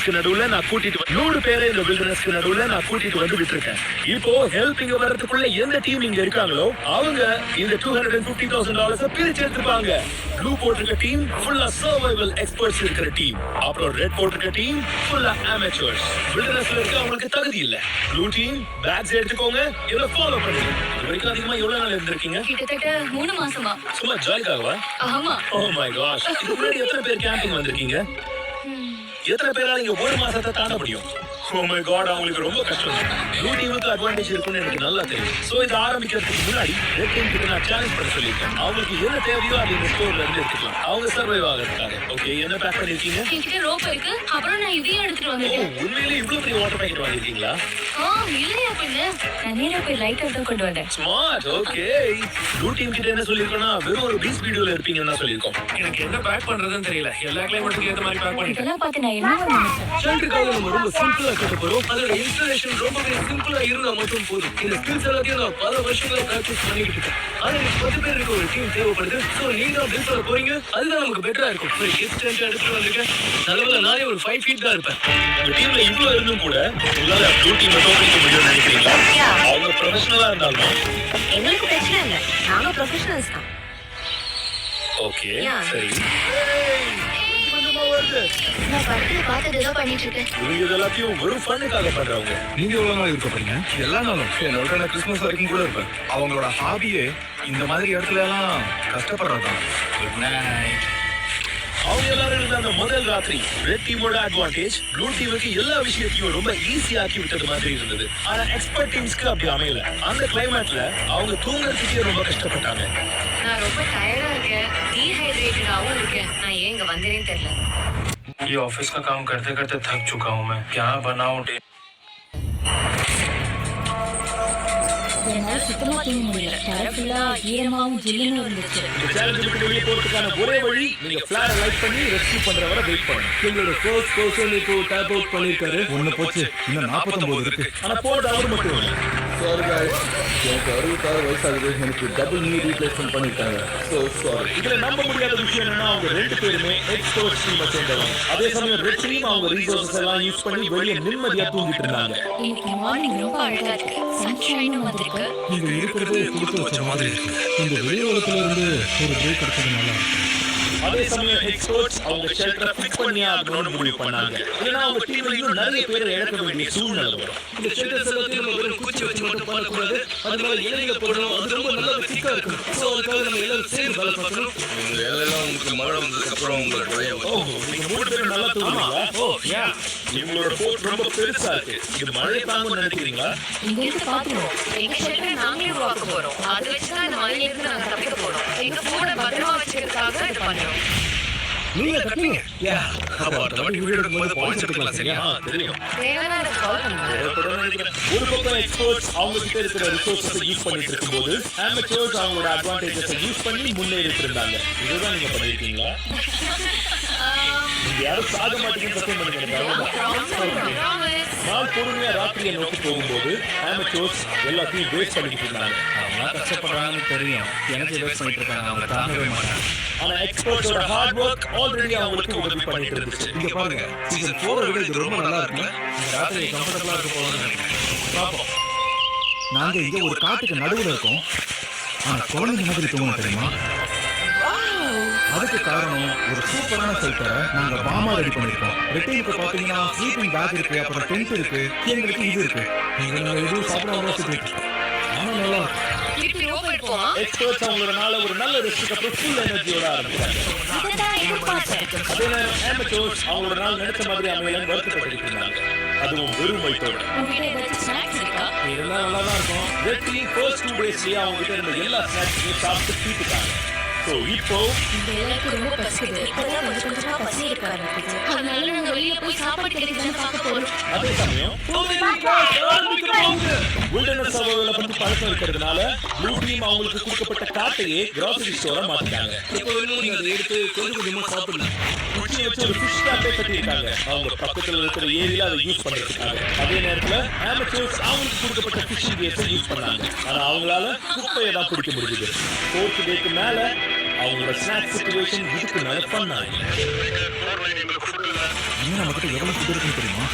வில்டர்னஸ்க்கு நடுவுல நான் கூட்டிட்டு 100 பேரை இந்த வில்டர்னஸ்க்கு நடுவுல நான் கூட்டிட்டு வந்து விட்டுருக்கேன். இப்போ ஹெல்ப் இங்க வர்றதுக்குள்ள எந்த டீம் இங்க இருக்காங்களோ அவங்க இந்த $250,000 பிரிச்சு எடுத்துப்பாங்க. ப்ளூ போட்டிருக்க டீம் ஃபுல்லா சர்வைவல் எக்ஸ்பர்ட்ஸ் இருக்கிற டீம். அப்புறம் ரெட் போட்டிருக்க டீம் ஃபுல்லா அமெச்சூர்ஸ். வில்டர்னஸ்ல இருக்க அவங்களுக்கு தகுதி இல்ல. ப்ளூ டீம் பேட்ஸ் எடுத்துக்கோங்க, இதை ஃபாலோ பண்ணுங்க. இது வரைக்கும் அதிகமா எவ்வளவு நாள் இருந்திருக்கீங்க? கிட்டத்தட்ட 3 மாசமா. சும்மா ஜாலிக்காகவா? ஆமா. Oh my gosh. இதுக்கு முன்னாடி எத்தனை பேர் கேம்பிங் வந்திருக்கீங்க? எத்தனை பேரால இங்க ஒரு மாசத்தை தாண்ட முடியும்? ஓ மை காட், அவங்களுக்கு ரொம்ப கஷ்டம். ப்ளூ டீமுக்கு அட்வான்டேஜ் இருக்குன்னு எனக்கு நல்லா தெரியும். சோ இதை ஆரம்பிக்கிறதுக்கு முன்னாடி ரெட் டீம் கிட்ட நான் சேலஞ்ச் பண்ண சொல்லியிருக்கேன். அவங்களுக்கு என்ன தேவையோ அது இந்த ஸ்டோர்ல இருந்து எடுத்துக்கலாம். அவங்க சர்வைவ் ஆகிறதுக்காக. ஓகே, என்ன பேக் பண்ணிருக்கீங்க? என்கிட்ட ரோப் இருக்கு. அப்புறம் நான் இதையும் எடுத்துட்டு வந்திருக்கேன். உண்மையிலேயே இவ்வளவு பெரிய வாட்டர் பேக்கெட் வாங்கிருக்கீங்களா? இல்லையா பின்ன. நான் நேரா போய் லைட் அவுட் கொண்டு வந்தேன். ஸ்மார்ட். ஓகே, ப்ளூ டீம் கிட்ட என்ன சொல்லிருக்கோம்னா வெறும் ஒரு பீச் வீடியோல இருப்பீங்கன்னு சொல்லிருக்கோம். எனக்கு என்ன பேக் பண்றதுன்னு தெரியல. எல்லா கிளைமேட்டுக்கு ஏத்த மாதிரி பேக் பண்ணிட்டேன். இதெல்லாம் பார்த்து நான் என்ன நினைச்சேன்? ஷெல்டருக்காக நம்ம ரொம்ப சிம்பிளா கட்ட போறோம். அதோட இன்ஸ்டாலேஷன் ரொம்பவே சிம்பிளா இருந்தா மட்டும் போதும். இந்த ஸ்கில்ஸ் எல்லாத்தையும் நான் பல வருஷங்களா பிராக்டிஸ் பண்ணிக்கிட்டு இருக்கேன். ஆனா எனக்கு 10 பேர் இருக்க ஒரு டீம் தேவைப்படுது. சோ நீங்க தான் பில்ட் பண்ண போறீங்க. அதுதான் நமக்கு பெட்டரா இருக்கும். ஒரு எக்ஸ்டென்ட் எடுத்துட்டு வந்திருக்கேன். நல்லவேளை நானே ஒரு 5 ஃபீட் தான் இருப்பேன். இந்த டீம்ல இவ்வளவு இருந்தும் கூட உங்களால ப்ளூ டீம் தோற்கடிக்க முடியும்னு நினைக்கிறீங்களா? அவங்க ப்ரொஃபஷனலா இருந்தாலும் எங்களுக்கு பிரச்சனை இல்லை. நாங்க ப்ரொஃபஷனல்ஸ் தான். ஓகே, சரி. நான் படத்துல பார்த்தது ஏதோ பண்ணிட்டு இருக்கேன். இவங்க எல்லாத்தையும் ஒரு ஃபன்னுக்காக பண்றவங்க. நீங்க எவ்வளவு நாள் இருக்க போறீங்க? எல்லா நாளும் என்னோட நான் கிறிஸ்மஸ் வரைக்கும் கூட இருப்பேன். அவங்களோட ஹாபியே இந்த மாதிரி இடத்துல எல்லாம் கஷ்டப்படுறதுதான். Good night. அவங்க எல்லாரும் இருந்த அந்த முதல் ராத்திரி ரெட் டீமோட அட்வான்டேஜ் ப்ளூ டீமுக்கு எல்லா விஷயத்தையும் ரொம்ப ஈஸியாக்கி விட்டது மாதிரி இருந்தது. ஆனா எக்ஸ்பர்ட் டீம்ஸ்க்கு அப்படி அமையல. அந்த கிளைமேட்ல அவங்க தூங்குறதுக்கே ரொம்ப கஷ்டப்பட்டாங்க. நான் ரொம்ப டயர்டா இருக்கேன், டீஹைட்ரேட்டடாவும் இருக்கேன். நான் ஏன் இங்க வந்தேனே தெரியல. ये ऑफिस का काम करते करते थक चुका हूँ मैं. क्या बनाऊँ? என்னால சுத்தமா தூங்க முடியல. தரப்புல ஈரமாவும் ஜில்லுன்னு இருந்துச்சு. இந்த சேலஞ்ச் விட்டு வெளியே போறதுக்கான ஒரே வழி நீங்க ஃபிளாரை லைட் பண்ணி ரெஸ்க்யூ பண்ற வரை வெயிட் பண்ணுங்க. எங்களோட ஃபர்ஸ்ட் பர்சன் இப்போ டேப் அவுட் பண்ணிருக்காரு. ஒண்ணு போச்சு, இன்னும் 49 இருக்கு. ஆனா போறது அவர் மட்டும் இல்ல. சாரி गाइस, எனக்கு 66 வயசாகுது. எனக்கு டபுள் நீ ரீப்ளேஸ்மென்ட் பண்ணிருக்காங்க. So sorry. இதுல நம்ப முடியாத விஷயம் என்னன்னா அவங்க ரெண்டு பேருமே எக்ஸ்பர்ட் டீமை சேர்ந்தவங்க. அதே சமயம் ரெட் டீம் அவங்க ரிசோர்சஸ் எல்லாம் யூஸ் பண்ணி வெளியே நிம்மதியா தூங்கிட்டு இருந்தாங்க. இன்னைக்கு மார்னிங் ரொம்ப அழகா இருக்கு. சன்ஷைனும் வந்திருக்கு. நீங்க இருக்கிறது கொடுத்து வச்ச மாதிரி இருக்கு. இந்த வெளி உலகத்துல இருந்து ஒரு பிரேக் கிடைச்சது நல்லா இருக்கு. அதே சமயம் எக்ஸ்பர்ட்ஸ் அவங்க ஷெல்டரை ஃபிக்ஸ் பண்ணியா ஆகணும்னு முடிவு பண்ணாங்க. ஏன்னா அவங்க டீம்ல இன்னும் நிறைய பேரை இழக்க வேண்டிய சூழ்நிலை வரும். இந்த ஷெல்டர்ஸ் எல்லாத்தையும் நம்ம வெறும் குச்சி வச்சு மட்டும் பண்ணக்கூடாது. அது மேல இலைகளை போடணும். அது ரொம்ப நல்ல திக்கா இருக்கும். ஸோ அதுக்காக நம்ம எல்லாரும் சேர்ந்து வேலை பார்க்கணும். உங்க வேலையெல்லாம் உங்களுக்கு மழை வந்ததுக்கு அப்புறம் உங்களை ட்ரைவ் நீங்க 3 பேரும் நல்லா தூங்குறீங்களா? யா, உங்களோட போட் ரொம்ப பெருசா இருக்கு. இது மழை தாங்கும்னு நினைக்கிறீங்களா? இங்க இருந்து பாத்துருவோம். எங்க ஷெல்டரை நாங்களே உருவாக்க போறோம். அதை வச்சுதான் இந்த மழையில இருந்து நாங்க தப்பிக்க போறோம். எங்க போனை பத்திரமா வச்சுக்கிறதுக்காக இது பண்றோம். நீங்க கட்டிங்க. யா அப்ப அடுத்த வாட்டி வீடியோ எடுக்கும்போது பாயிண்ட்ஸ் எடுக்கலாம். சரியா? தெரியும். தேவையான கால் பண்ணுங்க. ஒரு பக்கம் எக்ஸ்பர்ட்ஸ் அவங்க கிட்ட இருக்கிற ரிசோர்ஸஸ் யூஸ் பண்ணிட்டு இருக்கும்போது அமெச்சர்ஸ் அவங்களோட அட்வான்டேஜஸை யூஸ் பண்ணி முன்னேறிட்டு இருந்தாங்க. இதுதான் நீங்க பண்ணிருக்கீங்களா? நீங்க யாரும் சாக மாட்டீங்கன்னு சத்தியம் பண்ணுங்க. நாள் பொறுமையா ராத்திரியை நோக்கி போகும்போது அமெச்சர்ஸ் எல்லாத்தையும் வேஸ்ட் பண்ணிட்டு இருந்தாங்க. அவங்க கஷ்டப்படுறாங்கன்னு தெரியும். எனக்கு வேஸ்ட் பண்ணிட்டு இருக்காங்க. அவங்க தாங்கவே மாட்டாங்க. ஆனா எக்ஸ்பர்ட்ஸோட ஹார்ட் ஒர்க் ஆல்ரெடி அவங்களுக்கு உதவி பண்ணிட்டு இருந்துச்சு. இங்க பாருங்க, சீசன் 4 விட இது ரொம்ப நல்லா இருக்குல்ல. இந்த ராத்திரி கம்ஃபர்டபுளா இருக்க போகுதுன்னு நினைக்கிறேன். பாப்போம். நாங்க இங்க ஒரு காட்டுக்கு நடுவுல இருக்கோம். ஆனா குழந்தைங்க மாதிரி தூங்கணும் தெரியுமா? அதுக்கு காரணம் ஒரு சூப்பரான ஷெல்டரை நாங்க பாமா ரெடி பண்ணிருக்கோம். ரெட்டினுக்கு பாத்தீங்கன்னா ஸ்லீப்பிங் பேக் இருக்கு, அப்புறம் டென்ட் இருக்கு, எங்களுக்கு இது இருக்கு. நீங்க நாங்க எதுவும் சாப்பிடாம சுத்திட்டு இருக்கோம். ஆனா நல்லா இருக்கு. திருப்பி ரோப் எடுப்போமா? எக்ஸ்பர்ட்ஸ் அவங்களோட நாள ஒரு நல்ல ரெஸ்ட்க்கு அப்புறம் ஃபுல் எனர்ஜியோட ஆரம்பிச்சாங்க. இதுதான் எதிர்பார்த்தேன். அதே நேரம் அமெச்சர்ஸ் அவங்களோட நாள் நினைச்ச மாதிரி அமையலன்னு வருத்தப்பட்டு இருந்தாங்க. அதுவும் வெறும் வயிற்றோட. உங்ககிட்ட ஏதாச்சும் ஸ்நாக்ஸ் இருக்கா? இதெல்லாம் நல்லா தான் இருக்கும். ரெட் டீம் ஃபர்ஸ்ட் 2 டேஸ்லயே அவங்க கிட்ட இருந்த எல்லா ஸ்நாக்ஸையும் சாப்பிட்டு தீட்டுட்டாங்க. ஸோ இப்போ இந்த எல்லாருக்கும் ரொம்ப பசிக்குது. இப்பதான் கொஞ்சம் கொஞ்சமா பசி இருக்க ஆரம்பிக்குது. அதனால நாங்க வெளியில போய் சாப்பாடு கிடைக்குதான்னு பார்க்க போறோம். அதே சமயம் வில்டர்னஸ் சர்வைவலை பத்தி பழக்கம் இருக்கிறதுனால ப்ளூ டீம் அவங்களுக்கு கொடுக்கப்பட்ட காட்டையே கிராசரி ஸ்டோரா மாத்திட்டாங்க. இப்போ நீங்க அதை எடுத்து கொஞ்சம் கொஞ்சமா சாப்பிடலாம். குச்சியை வச்சு ஒரு ஃபிஷ் டாப்பே கட்டியிருக்காங்க. அவங்க பக்கத்துல இருக்கிற ஏரியில அதை யூஸ் பண்ணிருக்காங்க. அதே நேரத்துல அமெச்சர்ஸ் அவங்களுக்கு கொடுக்கப்பட்ட ஃபிஷிங் கேஸை யூஸ் பண்ணாங்க. ஆனா அவங்களால குப்பையை தான் பிடிக்க முடியுது. 4th டேக்கு மேல அவங்களோட ஸ்நாக் சிச்சுவேஷன் இதுக்கு மேல பண்ணாங்க. இன்னும் நம்ம கிட்ட எவ்வளவு ஃபுட் இருக்குன்னு தெரியுமா?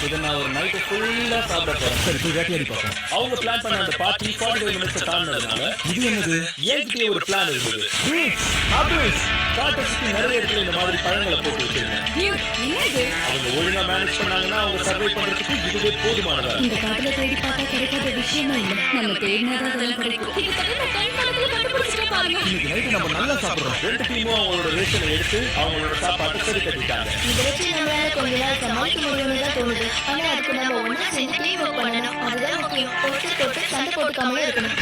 இதை நான் ஒரு நைட்டு ஃபுல்லா சாப்பிட போறேன். சரி போய் வேட்டையாடி பார்ப்போம். அவங்க பிளான் பண்ண அந்த பார்ட்டி 45 மினிட்ஸ் தாண்டதுனால இது என்னது? என்கிட்டயே ஒரு பிளான் இருந்தது. காட்டை சுத்தி நிறைய இடத்துல இந்த மாதிரி பழங்களை போட்டு வச்சிருந்தேன். அவங்க ஒழுங்கா மேனேஜ் பண்ணாங்கன்னா அவங்க சர்வை பண்றதுக்கு இதுவே போதுமானதா. இந்த காட்டுல தேடி பார்த்தா கிடைக்காத விஷயமே இல்லை. நம்ம தேடினாதான் அதெல்லாம் கிடைக்கும். இன்னைக்கு நைட்டு நம்ம நல்லா சாப்பிடுறோம். 2 டீமும் அவங்களோட ரேஷனை எடுத்து அவங்களோட சாப்பாட்டை சரி கட்டிட்டாங்க. இதை வச்சு நம்மளால கொஞ்ச நாள் சமாளிக்க முடியும்னு தான் தோணுது. ஆனா அதுக்கு நம்ம ஒண்ணா சேர்ந்து டீம் ஒர்க் பண்ணணும். அதுதான் முக்கியம். தொட்டு சண்டை போட்டுக்காமலே இருக்கணும்.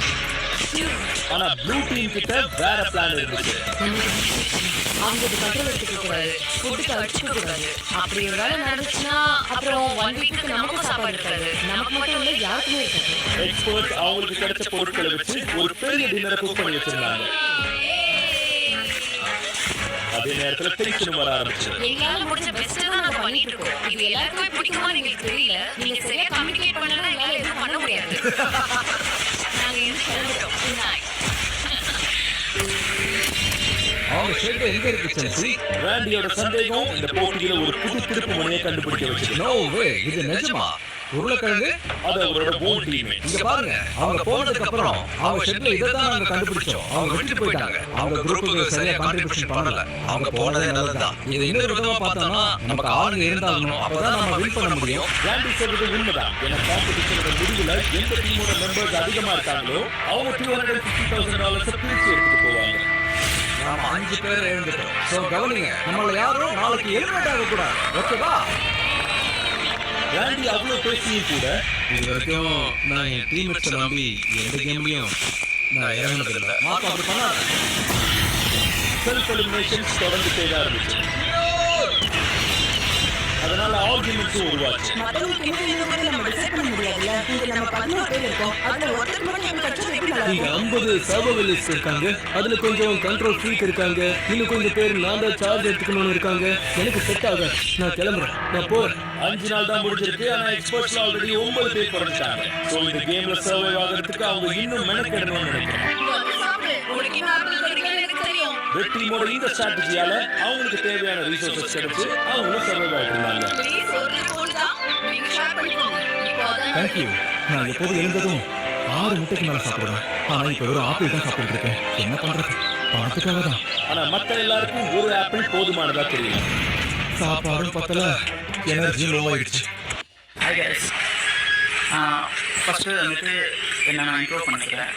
ஆனா ப்ளூ டீம் கிட்ட வேற பிளான் இருந்துச்சு. அவங்க கண்ட்ரோல் எடுத்துக்க கூடாது, ஃபுட்டுக்கு அடிச்சுக்க கூடாது. அப்படி ஒரு வேலை நடந்துச்சுன்னா அப்புறம் 1 வீக்கு நமக்கும் சாப்பாடு இருக்காது. நமக்கு மட்டும் இல்லை, யாருக்குமே இருக்காது. எக்ஸ்பர்ட்ஸ் அவங்களுக்கு கிடைச்ச பொருட்களை வச்சு ஒரு பெரிய டின்னரை குக் பண்ணி வச்சிருந்தாங்க. அதே நேரத்துல டென்ஷன் வர ஆரம்பிச்சு. எங்களால முடிஞ்ச பெஸ்ட்டை தான் நாங்க பண்ணிட்டு இருக்கோம். இது எல்லாருக்குமே பிடிக்குமான்னு எங்களுக்கு தெரியல. நீங்க சரியா கம்யூனிகேட் பண்ணலன்னா எங்களால எதுவும் பண்ண முடியாது. நாங்க இன்னும் கிளம்பிட்டோம். Good night. அவங்க ஷெட் எங்க இருக்கு செல்சி? ராண்டியோட சந்தேகம் இந்த போட்டியில ஒரு புது திருப்பு முனையை கண்டுபிடிக்க வச்சது. நோ வே, இது நிஜமா? உருளைக்கிழங்கு அது அவரோட ஓன் டீமே. இங்க பாருங்க, அவங்க போனதுக்கு அப்புறம் அவங்க ஷெட்ல இதான் நாங்க கண்டுபிடிச்சோம். அவங்க விட்டுட்டு போயிட்டாங்க. அவங்க குரூப்புக்கு சரியா கான்ட்ரிபியூஷன் பண்ணல. அவங்க போனதே நல்லதுதான். இதை இன்னொரு விதமா பார்த்தோம்னா நமக்கு ஆளுங்க இருந்தாகணும். அப்பதான் நம்ம வின் பண்ண முடியும். ராண்டி சொல்றது உண்மைதான். ஏன்னா காம்படிஷனோட முடிவுல எந்த டீமோட மெம்பர்ஸ் அதிகமா இருக்காங்களோ அவங்க $250,000 பிரிச்சு எடுத்துட்டு போவாங்க. நாம 5 பேர் எழுந்துட்டோம். சோ கவனிங்க, நம்மள யாரும் நாளைக்கு எலிமினேட் ஆக கூடாது. ஓகேவா? ராண்டி அவ்வளவு பேசியும் கூட இது வரைக்கும் நான் என் டீம்மேட்ஸை நம்பி எந்த கேம்லயும் நான் இறங்கினதில்லை. மார்க் அப்படி பண்ணாத. செல்ஃப் எலிமினேஷன்ஸ் தொடர்ந்துட்டே தான் இருந்துச்சு. அதனால ஆர்குமெண்ட்ஸும் உருவாச்சு. மத்தவங்களுக்கு என்ன வேணும் கூட நம்ம டிசைட் பண்ண முடியாதுல்ல. இங்க நம்ம 11 பேர் இருக்கோம். அதுல ஒருத்தருக்கு மட்டும் நம்ம கட்சி எப்படி நல்லா இங்க இருக்கும்? 50 சர்வைவலிஸ்ட் இருக்காங்க. அதுல கொஞ்சம் கண்ட்ரோல் ஃப்ரீக் இருக்காங்க. இன்னும் கொஞ்சம் பேர் நான் தான் சார்ஜ் எடுத்துக்கணும்னு இருக்காங்க. எனக்கு செட் ஆக நான் கிளம்புறேன். நான் போறேன். 5 நாள் தான் முடிஞ்சிருக்கு. ஆனா எக்ஸ்பர்ட்ஸ்ல ஆல்ரெடி 9 பேர் குறைஞ்சிட்டாங்க. சோ இந்த கேம்ல சர்வைவ் ஆகிறதுக்கு அவங்க இன்னும் மெனக்கெடணும்னு நினைக்கிறேன். உங்களுக்கு இன்னும் ஆப்பிள் கிடைக்கலன்னு எனக்கு தெரியும். ரெட் டீமோட இந்த ஸ்ட்ராட்டஜியால அவங்களுக்கு தேவையான ரிசோர்சஸ் கிடைச்சு அவங்களும் சர்வைவ் ஆயிட்டு இருந்தாங்க. ப்ளீஸ் ஒரு போடுதா நீங்க ஷேர் பண்ணிக்கோங்க. இப்போ அதான் தேங்க்யூ. நான் எப்போது எழுந்ததும் 6 முட்டைக்கு மேல சாப்பிடுவேன். ஆனா இப்ப ஒரு ஆப்பிள் தான் சாப்பிட்டு இருக்கேன். என்ன பண்றது? பணத்துக்காக தான். ஆனா மத்த எல்லாருக்கும் ஒரு ஆப்பிள் போதுமானதா தெரியல. சாப்பாடும் பத்தல, எனர்ஜி லோ ஆயிடுச்சு. ஹாய் கைஸ், ஃபஸ்ட்டு வந்துட்டு என்ன நான் இன்ட்ரோ பண்ணிக்கிறேன்.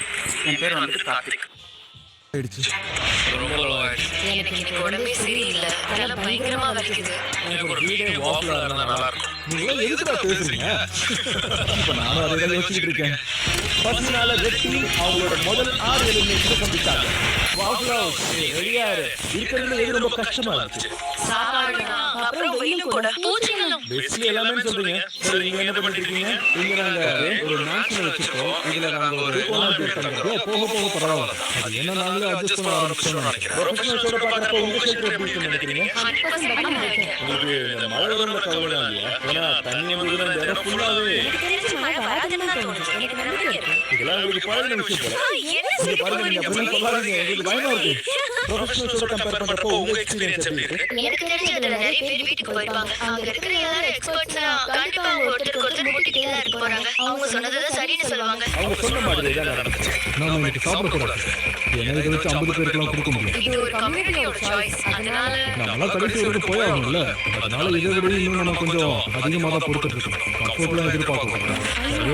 என் பேர் வந்துட்டு கார்த்திக். ஆயிடுச்சு. ரொம்ப low ஆயிடுச்சு. எனக்கு இன்னைக்கு உடம்பே சரியில்லை. தலை பயங்கரமா வலிக்குது. எனக்கு ஒரு வீடே வாக்குல இருந்தா நல்லா இருக்கும். நீங்க எதுக்குடா பேசுறீங்க? இப்ப நானும் அதை தான் யோசிச்சுட்டு இருக்கேன். ஃபர்ஸ்ட் நாள் ரெட் டீம் அவங்களோட முதல் 6 எலிமினேஷன் சந்திச்சாங்க. இருக்கிறதுல எது ரொம்ப கஷ்டமா இருந்துச்சு? சாப்பாடுனா அப்புறம் வெயிலும் கூட பூச்சிகளும். பேசிக்கலி எல்லாமே சொல்றீங்க. சரி நீங்க என்ன பண்ணிட்டு இருக்கீங்க? இங்க நாங்க ஒரு மேன்ஷன் வச்சிருக்கோம். இதுல நாங்க ஒரு போக போக பரவாயில்ல. அது என்ன நாங்களே அட்ஜஸ்ட் பண்ண ஆரம்பிச்சோம்னு நினைக்கிறேன். ப்ரொஃபஷனல்ஸோட பார்க்கறப்ப உங்க ஷெல்டர் எப்படி இருக்குன்னு நினைக்கிறீங்க? 100% better நினைக்கிறேன். உங்களுக்கு இந்த மழை வரும்ல கவலை இல்லையா? ஏன்னா தண்ணி வந்ததுன்னா இந்த இடம் ஃபுல்லாவே எனக்கு தெரிஞ்சு மழை வராதுன்னு தான் தோணுது. எனக்கு நம்பிக்கை இருக்கு. இதெல்லாம் உங்களுக்கு பழகின விஷயம் போல. என்ன நீங்க சொல்லி பாருங்க, நீங்க அப்படிலாம் சொல்லாதீங்க. எங்களுக்கு பயமா இருக்கு. ப்ரொஃபஷனல்ஸோட கம்பேர் பண்றப்போ உங்க எக்ஸ்பீரியன்ஸ் எப்படி இருக்கு? எனக்கு தெரிஞ்சு அதுல நிறைய பேர் வீட்டுக்கு போயிருப்பாங்க. அங்க இருக்கிற எல்லாரும் எக்ஸ்பர்ட்ஸ்னா கண்டிப்பா அவங்க ஒருத்தருக்கு ஒருத்தர் முட்டிக்கிட்டே தான் இருக்க போறாங்க. அவங்க சொன்னதுதான் சரின்னு சொல்லுவாங்க. அவங்க சொன்ன மாதிரி தான் நடந்துச்சு. நாம இன்னைக்கு சாப்பிடக்கூடாது. ஏன்னா இதை வச்சு 50 பேருக்குலாம் கொடுக்க முடியும். இது ஒரு கம்யூனிட்டியோட சாய்ஸ். அதனால நம்மளாம் கடைசி வரைக்கும் போய் ஆகணும்ல. அதனால இதை விட இன்னும் நம்ம கொஞ்சம் அதிகமாக தான் பொறுத்துட்டு இருக்கோம். கம்ஃபர்ட்லாம் எதிர்பார்க்க கூடாது.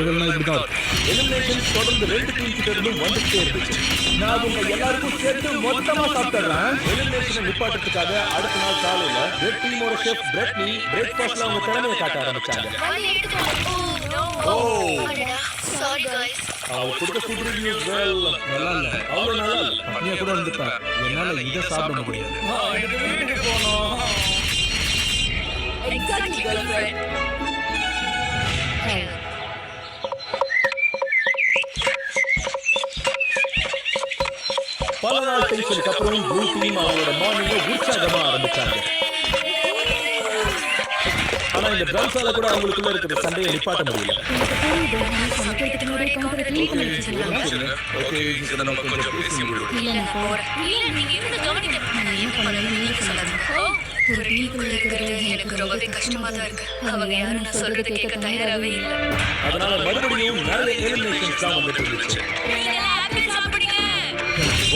இதெல்லாம் இப்படிதான் இருக்கும். எலிமினேஷன் தொடர்ந்து 2 டீம் கிட்ட இருந்து வந்துட்டே இருந்துச்சு. நான் உங்க எல்லாருக்கும் சேர்த்து மொத்தமா சாப்பிட்டுறேன். எலிமினேஷனை நிப்பாட்டுறதுக்காக அடுத்த நாள் காலையில ரெட் டீமோட ஷெஃப் பிரெட்னி பிரேக்ஃபாஸ்ட்ல அவங்க திறமையை காட்ட ஆரம்பிச்சாங்க. வந்து எடுத்துக்கோ. Oh no. Sorry guys. அவங்க கொடுத்த ஃபுட் ரிவ்யூ நல்லா இல்ல. அவ்வளவு நல்லா இல்ல. பட்னியா கூட இருந்துட்டேன். என்னால இதை சாப்பிட முடியாது. எனக்கு வீட்டுக்கு போகணும். Exactly girlfriend. பல நாள் டென்ஷனுக்கு அப்புறம் ப்ளூ டீம் அவங்களோட மார்னிங்கை உற்சாகமா ஆரம்பிச்சாங்க. ஆனா இந்த ட்ரம்ஸால கூட அவங்களுக்குள்ள இருக்கிற சண்டையை நிப்பாட்ட முடியல. சமைக்கிறதுக்கு முன்னாடி கவுண்டரை க்ளீன் பண்ணி வச்சிருக்கீங்களா? ஓகே இங்க நம்ம கொஞ்சம் பேசி முடியும். இல்ல நான் போறேன். இல்ல நீங்க இருந்து கவனிக்க. நான் என்ன பண்ணணும்னு நீங்க சொல்லாதீங்க. ஒரு டீமுக்குள்ள இருக்கிறது எனக்கு ரொம்பவே கஷ்டமா தான் இருக்கு. அவங்க யாரும் நான் சொல்றதை கேட்க தயாராகவே இல்லை. அதனால மறுபடியும் நிறைய எலிமினேஷன்ஸ் தான் வந்துட்டு இருந்துச்சு.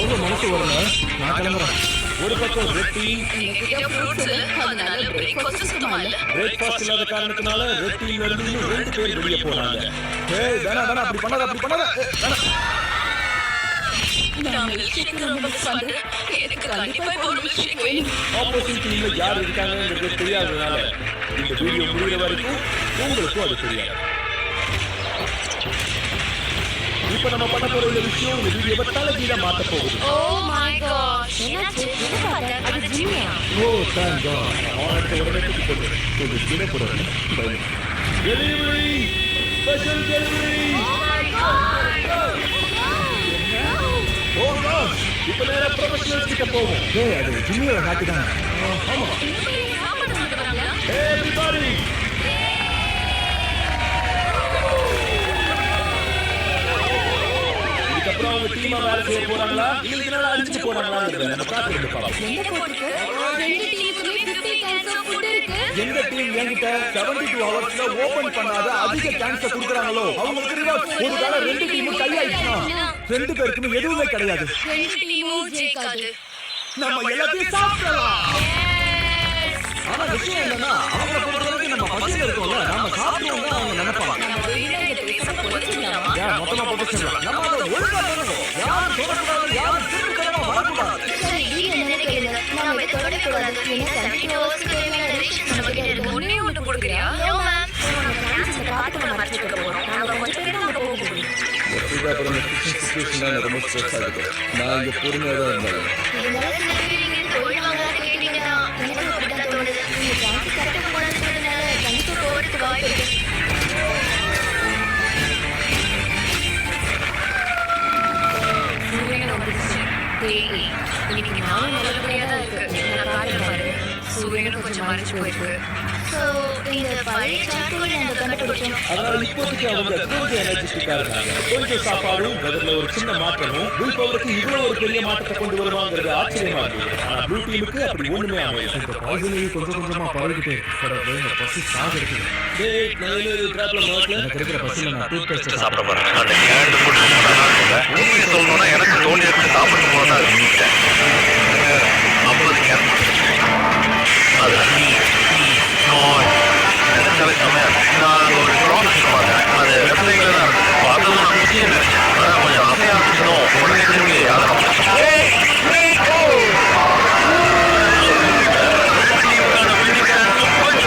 ஒரு மனசு வரல, நான் கிளம்புறேன். ஒரு பக்கம் ரெட் டீம் எங்ககிட்ட ஃப்ரூட்ஸ் இல்ல, அதனால பிரேக்ஃபாஸ்ட் சுத்தமா இல்ல. பிரேக்ஃபாஸ்ட் இல்லாத காரணத்தினால ரெட் டீம்ல இருந்து இன்னும் 2 பேர் வெளியே போனாங்க. ஏய் வேணா அப்படி பண்ணாத. நான் milkshake ரொம்ப மிஸ் பண்றேன். எனக்கு கண்டிப்பா இப்போ ஒரு milkshake வேணும். ஆப்போசிட் டீம்ல யார் இருக்காங்கன்றது தெரியாதனால இந்த வீடியோ முடிகிற வரைக்கும் உங்களுக்கும் அது தெரியாது. இப்ப நம்ம பண்ண போற இந்த விஷயம் இந்த வீடியோவை தலைகீழா மாத்த போகுது. Oh my gosh. என்னாச்சு? என்ன பாத்த? அது ஜிம்மியா? ஓ தேங்க் காட். ஆனத்தை உடனே தூக்கி போடு. கொஞ்சம் கீழே போடுறது. Delivery special delivery. ஓ காஷ். இப்ப நேரா ப்ரொஃபஷனல்ஸ் கிட்ட போவோம். ஏய் அது ஜிம்மியோட ஹேக் தான். ஆமா. சாப்பிட வந்து வராங்களா? எவ்ரிபடி. இதுக்கப்புறம் அவங்க டீமா வேலை செய்ய போறாங்களா இல்ல இதனால அழிச்சு போறாங்களாங்கிறத நம்ம காத்துக்கிட்டு பார்ப்போம். எந்த போட்டுக்கு? ரெண்டு டீமுக்குமே 50 cans of food இருக்கு. எந்த டீம் என்கிட்ட 72 ஹவர்ஸ்ல ஓபன் பண்ணாத அதிக சான்ஸ் கொடுக்கறாங்களோ அவங்களுக்கு ரிவார்ட். ஒருவேளை 2 டீமும் டை ஆயிடுச்சுனா 2 பேருக்குமே எதுவுமே கிடையாது. ரெண்டு டீமும் ஜெயிக்காது. நம்ம எல்லாத்தையும் சாப்பிடலாம். ஆனா விஷயம் என்னன்னா அவங்க பொறுத்தவரைக்கும் நம்ம பசியில இருக்கோம்ல, நம்ம சாப்பிடுவோம் தான் அவங்க நினைப்பாங்க. நம்ம வீட்ல இந்த பேச போறீங்களாமா? மொத்தமா பொறுத்துக்கலாம். நம்ம அதை ஒழுங்கா பண்ணணும். யாரும் தொடக்கூடாது, யாரும் திருத்தமா வரக்கூடாது. சரி, நீங்க என்ன கேளுங்க. நாம இதை தொடக்கூடாது. ஏன்னா 72 hours தேவையான ரேஷன் நம்ம கிட்ட இருக்கு. ஒண்ணே ஒண்ணு கொடுக்குறியா? No, ma'am. பாத்துக்க மறைச்சிட்டு போறோம். நாங்க கொஞ்சம் பேர் அங்க போக முடியும். ரொம்ப ஸ்ட்ரெஸ் ஆகுது. நான் இங்க பொறுமையா தான் இருந்தேன். இதனால சில பேர் இங்க இருந்து ஓடிவாங்களா கேட்டீங்கன்னா எனக்கும் அப்படிதான் தோணுது. நீங்க சான்ஸ் கரெக்டாக போடாததுனால கண்டிப்பா போறதுக்கு வாய்ப்பு இருக்கு. சூரியன் வந்துருச்சு. டேய், இன்னைக்கு நானும் நல்லபடியா தான் இருக்கு. நான் காட்டுறேன் பாரு. சூரியனும் கொஞ்சம் மறைச்சு போயிருக்கு. ஸோ இந்த பழைய சாக்குகள் நாங்கள் கண்டுபிடிச்சோம். அதனால இப்போதைக்கு அவங்க கொஞ்சம் எனர்ஜெட்டிக்கா இருக்காங்க. கொஞ்சம் சாப்பாடும் வெதர்ல ஒரு சின்ன மாற்றமும் வில் பவருக்கு இவ்வளவு ஒரு பெரிய மாற்றத்தை கொண்டு வருவாங்கிறது ஆச்சரியமா இருக்கு. ஆனா ப்ளூ டீமுக்கு அப்படி ஒண்ணுமே அமையல. இந்த பாய்சனையும் கொஞ்சம் கொஞ்சமா பரவிக்கிட்டே கடவுளே பசி சாகுது. டேய் நான் ஒரு டிராப்ல மாட்டல. எனக்கு இருக்கிற பசியில நான் டூத் பேஸ்ட் சாப்பிட போறேன். அந்த கேரட் ஃபுட் நல்லா இருக்குங்க. உண்மையை சொல்லணும்னா எனக்கு தோணி எடுத்து சாப்பிட்டு போனா இருந்துட்டேன். 50 கேரட் அது நினைச்சாலே செம்மையா இருக்கு. நான் ஒரு ப்ராடக்ட் பார்த்தேன். அது வெப்சைட்ல தான் இருக்கு. பார்த்தோம் நான் பிடிச்சே நினைச்சேன். ஆனால் கொஞ்சம் அசையா இருந்துச்சுனோ உடனே திரும்பி யாரும்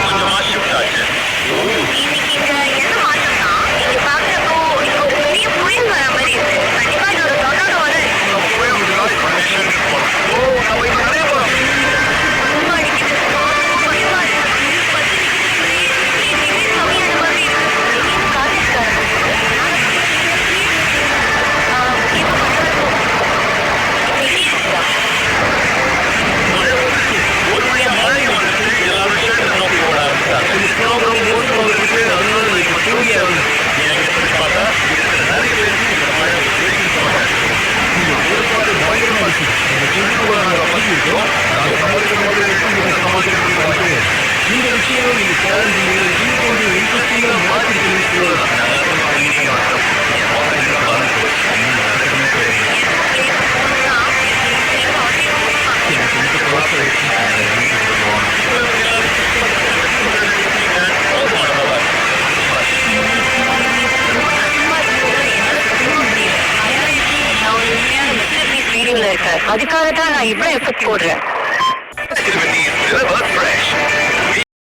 கொஞ்சமா ஷிஃப்ட் ஆச்சு. அதுக்காக தான் நான் இவ்வளவு எஃபெக்ட் போடுறேன்.